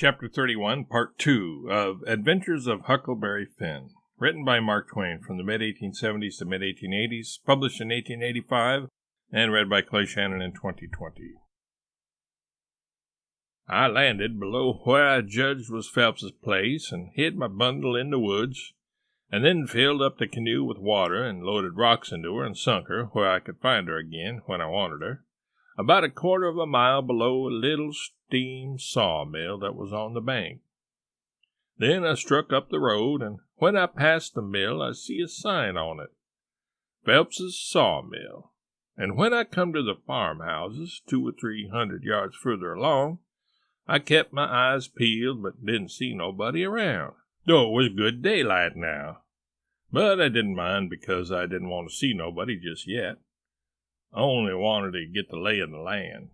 Chapter 31, Part 2 of Adventures of Huckleberry Finn, written by Mark Twain from the mid-1870s to mid-1880s, published in 1885, and read by Clay Shannon in 2020. I landed below where I judged was Phelps's place and hid my bundle in the woods, and then filled up the canoe with water and loaded rocks into her and sunk her where I could find her again when I wanted her, about a quarter of a mile below a little steam sawmill that was on the bank. Then I struck up the road, and when I passed the mill I see a sign on it, Phelps's Sawmill, and when I come to the farmhouses 200 or 300 yards further along, I kept my eyes peeled but didn't see nobody around, though it was good daylight now. But I didn't mind because I didn't want to see nobody just yet. I only wanted to get the lay of the land.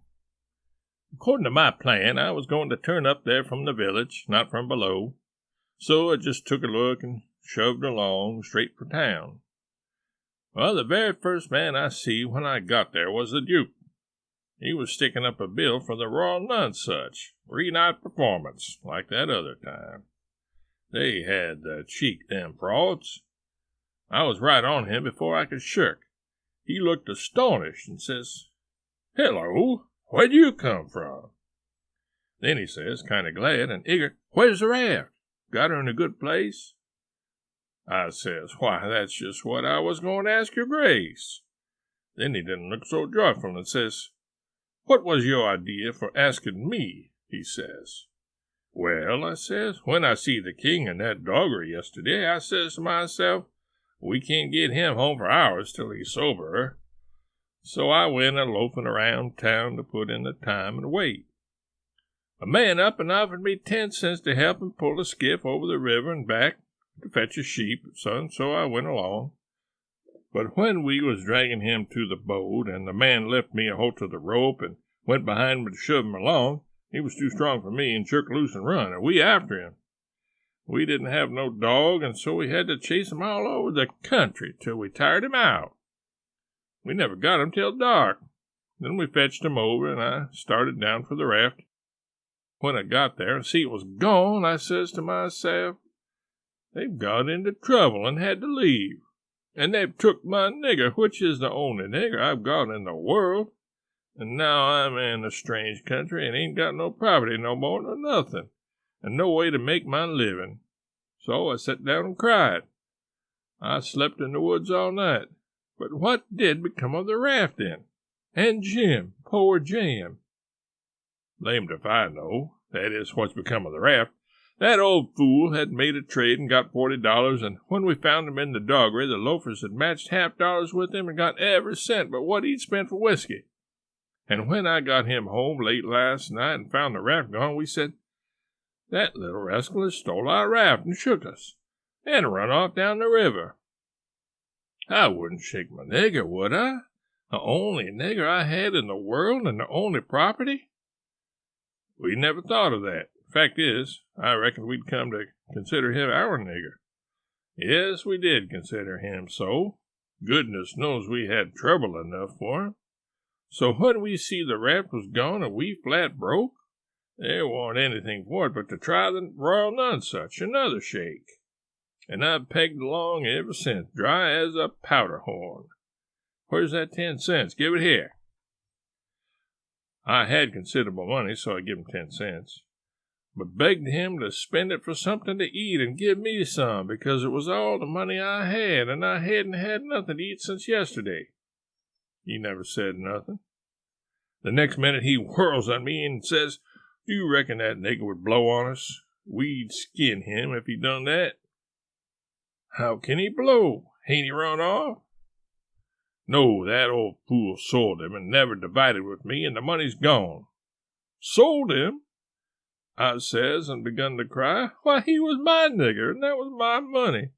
According to my plan, I was going to turn up there from the village, not from below, so I just took a look and shoved along straight for town. Well, the very first man I see when I got there was the Duke. He was sticking up a bill for the Royal Nonesuch, 3-night performance, like that other time. They had the cheek, them frauds. I was right on him before I could shirk. He looked astonished and says, "Hello, where'd you come from?" Then he says, kind of glad and eager, "Where's the raft? Got her in a good place?" I says, "Why, that's just what I was going to ask your grace." Then he didn't look so joyful and says, "What was your idea for asking me?" he says. "Well," I says, "when I see the king and that dogger yesterday, I says to myself, we can't get him home for hours till he's sober. So I went a-loafing around town to put in the time and wait. A man up and offered me 10 cents to help him pull a skiff over the river and back to fetch a sheep, son, so I went along. But when we was dragging him to the boat, and the man left me a holt of the rope and went behind me to shove him along, he was too strong for me and jerked loose and run, and we after him. We didn't have no dog, and so we had to chase him all over the country till we tired him out. We never got him till dark. Then we fetched him over, and I started down for the raft. When I got there and see it was gone, I says to myself, they've got into trouble and had to leave. And they've took my nigger, which is the only nigger I've got in the world. And now I'm in a strange country and ain't got no property no more nor nothing, and no way to make my living. So I sat down and cried. I slept in the woods all night. But what did become of the raft then? And Jim, poor Jim? Blamed if I know. That is, what's become of the raft. That old fool had made a trade and got $40, and when we found him in the doggery, the loafers had matched $half with him and got every cent but what he'd spent for whiskey. And when I got him home late last night and found the raft gone, we said, that little rascal has stole our raft and shook us, and run off down the river. I wouldn't shake my nigger, would I? The only nigger I had in the world and the only property? We never thought of that. Fact is, I reckoned we'd come to consider him our nigger. Yes, we did consider him so. Goodness knows we had trouble enough for him. So when we see the raft was gone and we flat broke, there warn't anything for it but to try the Royal Nonesuch, another shake. And I've pegged along ever since, dry as a powder horn. Where's that 10 cents? Give it here. I had considerable money, so I give him 10 cents. But begged him to spend it for something to eat and give me some, because it was all the money I had, and I hadn't had nothing to eat since yesterday. He never said nothing. The next minute he whirls on me and says, "Do you reckon that nigger would blow on us? We'd skin him if he done that." "How can he blow? Ain't he run off?" "No, that old fool sold him and never divided with me, and the money's gone." "Sold him?" I says, and begun to cry. "Why, he was my nigger, and that was my money.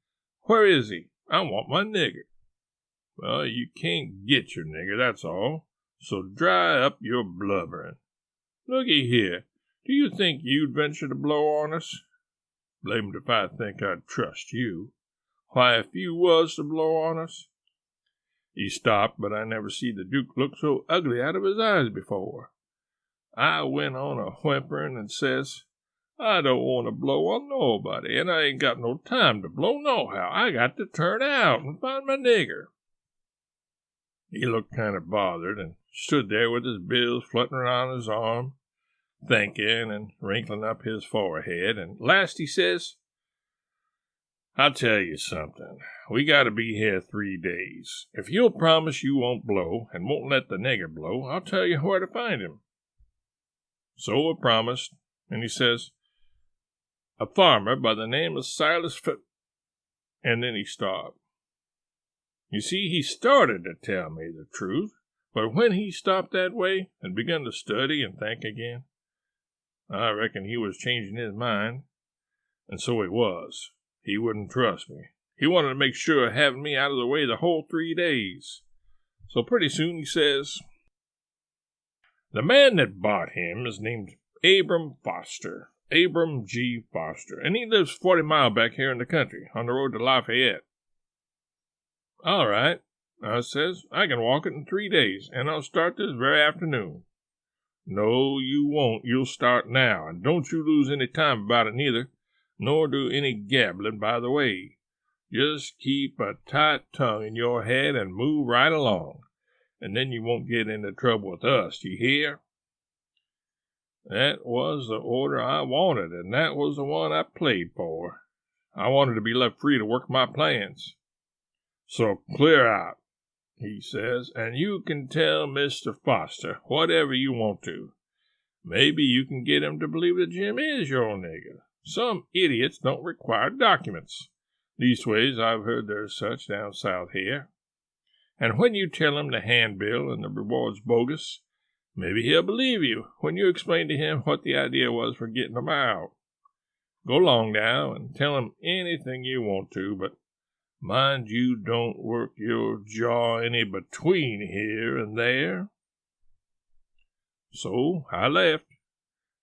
Where is he? I want my nigger." "Well, you can't get your nigger, that's all. So dry up your blubbering. Looky here, do you think you'd venture to blow on us?" "Blamed if I think I'd trust you." "Why, if you was to blow on us—" He stopped, but I never see the Duke look so ugly out of his eyes before. I went on a whimpering and says, I don't want to blow on nobody, and I ain't got no time to blow nohow. I got to turn out and find my nigger." He looked kind of bothered and stood there with his bills fluttering on his arm, thinking and wrinkling up his forehead, and last he says, "I'll tell you something. We got to be here 3 days. If you'll promise you won't blow and won't let the nigger blow, I'll tell you where to find him." So I promised, and he says, "A farmer by the name of Silas and then he stopped. You see, he started to tell me the truth, but when he stopped that way and begun to study and think again, I reckon he was changing his mind, and so he was. He wouldn't trust me. He wanted to make sure of having me out of the way the whole 3 days. So pretty soon he says, 'The man that bought him is named Abram Foster, Abram G. Foster, and he lives 40 miles back here in the country, on the road to Lafayette.' 'All right,' I says, 'I can walk it in 3 days, and I'll start this very afternoon.' 'No, you won't. You'll start now, and don't you lose any time about it neither, nor do any gabbling by the way. Just keep a tight tongue in your head and move right along, and then you won't get into trouble with us, you hear?' That was the order I wanted, and that was the one I played for. I wanted to be left free to work my plans. 'So clear out,' he says, 'and you can tell Mr. Foster whatever you want to. Maybe you can get him to believe that Jim is your nigger. Some idiots don't require documents. Leastways, I've heard there's such down south here. And when you tell him the handbill and the reward's bogus, maybe he'll believe you when you explain to him what the idea was for getting them out. Go along now and tell him anything you want to, but mind you don't work your jaw any between here and there.' So I left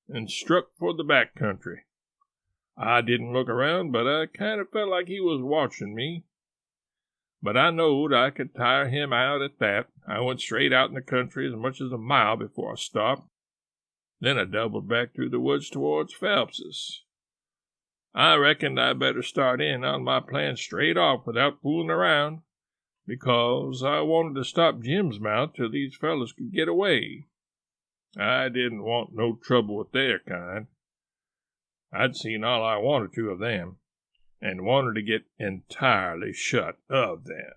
and struck for the back country. I didn't look around, but I kind of felt like he was watching me. But I knowed I could tire him out at that. I went straight out in the country as much as a mile before I stopped. Then I doubled back through the woods towards Phelps's. I reckoned I better start in on my plan straight off without fooling around, because I wanted to stop Jim's mouth till these fellows could get away. I didn't want no trouble with their kind. I'd seen all I wanted to of them, and wanted to get entirely shut of them.